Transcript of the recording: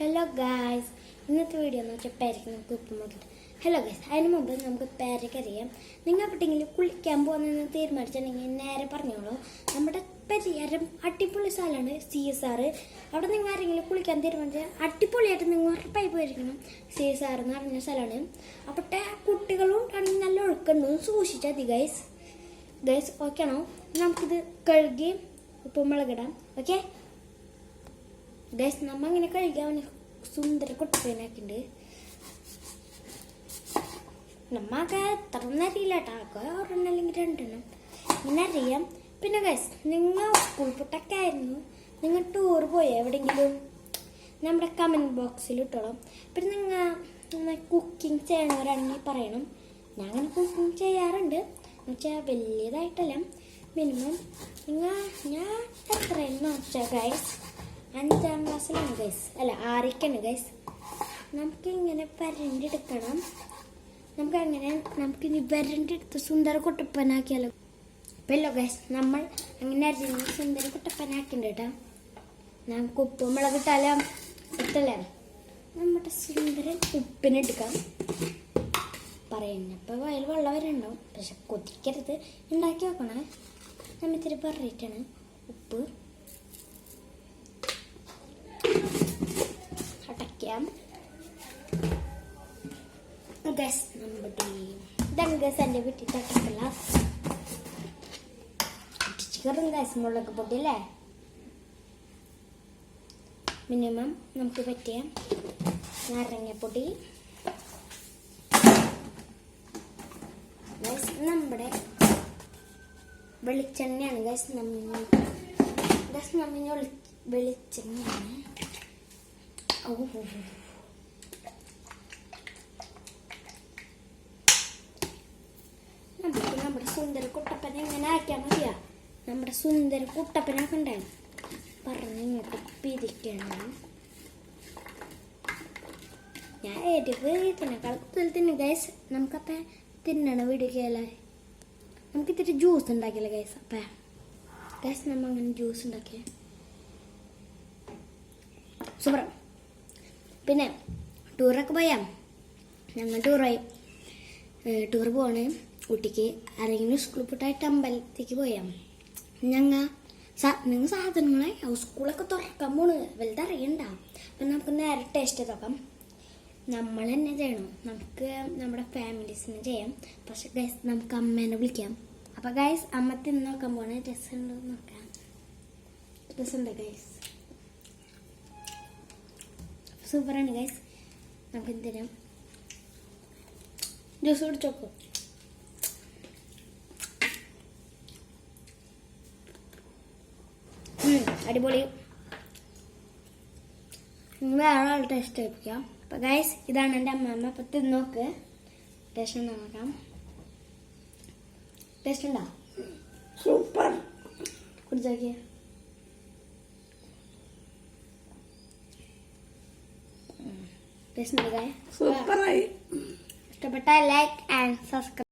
Hello guys, ഇന്നത്തെ video എന്ന് വെച്ചാൽ പേരയ്ക്ക് നമുക്ക് ഉപ്പ് മുളകിട്ട്. ഹലോ ഗായ്സ്, അതിന് മുമ്പ് നമുക്ക് പേരയ്ക്ക് അറിയാം. നിങ്ങൾ എവിടെയെങ്കിലും കുളിക്കാൻ പോകുന്നതെന്ന് തീരുമാനിച്ചിട്ടുണ്ടെങ്കിൽ നേരെ പറഞ്ഞോളൂ. നമ്മുടെ പരിയാരം അടിപൊളി സ്ഥലമാണ് CSR. അവിടെ നിങ്ങൾ ആരെങ്കിലും കുളിക്കാൻ തീരുമാനിച്ചാൽ അടിപൊളിയായിട്ട് നിങ്ങൾ ഉറപ്പായി പോയിരിക്കണം. CSR എന്ന് പറഞ്ഞ സ്ഥലമാണ്. അവിടെ കുട്ടികളും ആണെങ്കിൽ നല്ല ഒഴുക്കുണ്ടെന്ന് സൂക്ഷിച്ചാൽ മതി ഗൈസ്. ഓക്കെ ആണോ? നമുക്കിത് കഴുകി ഉപ്പ് മുളകിടാം. ഓക്കെ ഗൈസ്, നമ്മ അങ്ങനെ കഴുകാൻ സുന്ദര കുട്ടപ്പനാക്കിണ്ട്. നമ്മക്ക് എത്ര ഒന്നും അറിയില്ല കേട്ടോ, ഒരെണ്ണം അല്ലെങ്കിൽ രണ്ടെണ്ണം ഇങ്ങനെ അറിയാം. പിന്നെ ഗൈസ്, നിങ്ങൾ സ്കൂൾ പുട്ടൊക്കെ ആയിരുന്നു, നിങ്ങൾ ടൂർ പോയോ എവിടെയെങ്കിലും? നമ്മുടെ കമൻറ്റ് ബോക്സിൽ ഇട്ടോളാം. പിന്നെ നിങ്ങൾ കുക്കിംഗ് ചെയ്യണവരാണെങ്കിൽ പറയണം. ഞാൻ അങ്ങനെ കുക്കിംഗ് ചെയ്യാറുണ്ട് എന്നുവെച്ചാൽ വലിയതായിട്ടല്ല, മിനിമം ഞാൻ എത്രയെന്ന് വെച്ചാൽ ഗൈസ് 5ാം ക്ലാസ്സിലാണ് ഗൈസ്, അല്ല 6ാണ് ഗൈസ്. നമുക്കിങ്ങനെ വരണ്ടെടുക്കണം. നമുക്കിനി വരണ്ടെടുത്ത് സുന്ദര കുട്ടപ്പനാക്കിയാലോ? അപ്പല്ലോ ഗൈസ്, നമ്മൾ അങ്ങനെ അരിഞ്ഞ് സുന്ദര കുട്ടപ്പനാക്കിണ്ട് കേട്ടോ. നമുക്ക് ഉപ്പ് മുളകിട്ടാലോ? ഇട്ടല്ലേ നമ്മുടെ സുന്ദരൻ ഉപ്പിനെടുക്കാം. പറയുന്നപ്പോൾ വയൽ വെള്ളം വരെ ഉണ്ടാവും, പക്ഷെ കൊതിക്കരുത്, ഉണ്ടാക്കി വെക്കണേ. നമ്മൾ ഇത്തിരി പറഞ്ഞിട്ടാണ് ഉപ്പ് അടയ്ക്കാം. ഇതാണ് ഗസ് എൻ്റെ വീട്ടിൽ തട്ടക്കല്ല ഗസ് മുളക് പൊടി അല്ലേ. മിനിമം നമുക്ക് പറ്റിയ നാരങ്ങപ്പൊടി, നമ്മുടെ വെളിച്ചെണ്ണയാണ് ഗസ്. നമ്മ വെളിച്ചെണ്ണയാണ്. നമുക്ക് നമ്മുടെ സുന്ദര കുട്ടപ്പനെ എങ്ങനെ ആക്കിയാൽ മതിയാ? നമ്മുടെ സുന്ദര കുട്ടപ്പനൊക്കെ ഉണ്ടായിരുന്നു പറഞ്ഞ് ഇങ്ങോട്ട് പിരിക്കണം. ഞാൻ എരിവ് ഇതിനേക്കാൾ കൂടുതൽ തിന്നു ഗൈസ്. നമുക്കപ്പം തിന്നണ വീടിക്കല്ലേ, നമുക്ക് ഇത്തിരി ജ്യൂസ് ഉണ്ടാക്കിയല്ലേ ഗൈസ്. അപ്പം ഗൈസ് നമ്മൾ അങ്ങനെ ജ്യൂസ് ഉണ്ടാക്കിയ സൂപ്പർ. പിന്നെ ടൂറൊക്കെ പോയാം. ഞങ്ങൾ ടൂർ പോവാണ് ഊട്ടിക്ക്. ആരെങ്കിലും സ്കൂൾ പോയിട്ട് അമ്പലത്തേക്ക് പോയാം. നിങ്ങൾ സാധനങ്ങളെ സ്കൂളൊക്കെ തുറക്കാൻ പോണ്, വലുത് അറിയണ്ട. അപ്പം നമുക്ക് നേരെ ടേസ്റ്റ് നോക്കാം. നമ്മൾ തന്നെ ചെയ്യണം, നമുക്ക് നമ്മുടെ ഫാമിലീസിനെ ചെയ്യാം. പക്ഷെ ഗൈസ് നമുക്ക് അമ്മേനെ വിളിക്കാം. അപ്പം ഗൈസ് അമ്മ തിന്ന് നോക്കാൻ പോവാണ്. രസമുണ്ടോ നോക്കാം. രസമുണ്ട് ഗൈസ്, സൂപ്പറാണ് ഗൈസ്. നമുക്ക് എന്തിനാ ജ്യൂസ് കുടിച്ചോക്കും. അടിപൊളി. വേറെ ആൾ ടേസ്റ്റ് കഴിപ്പിക്കാം. അപ്പം ഗൈസ് ഇതാണ് എൻ്റെ അമ്മ. അപ്പം തിന്ന് നോക്ക്, ടേസ്റ്റ് ഉണ്ടോ നോക്കാം. ടേസ്റ്റ് ഉണ്ടോ? സൂപ്പർ. കുടിച്ചു നോക്കിയ ടേസ്റ്റ് ഉണ്ട്. സൂപ്പറായി. ഇഷ്ടപ്പെട്ട ലൈക്ക് ആൻഡ് സബ്സ്ക്രൈബ്.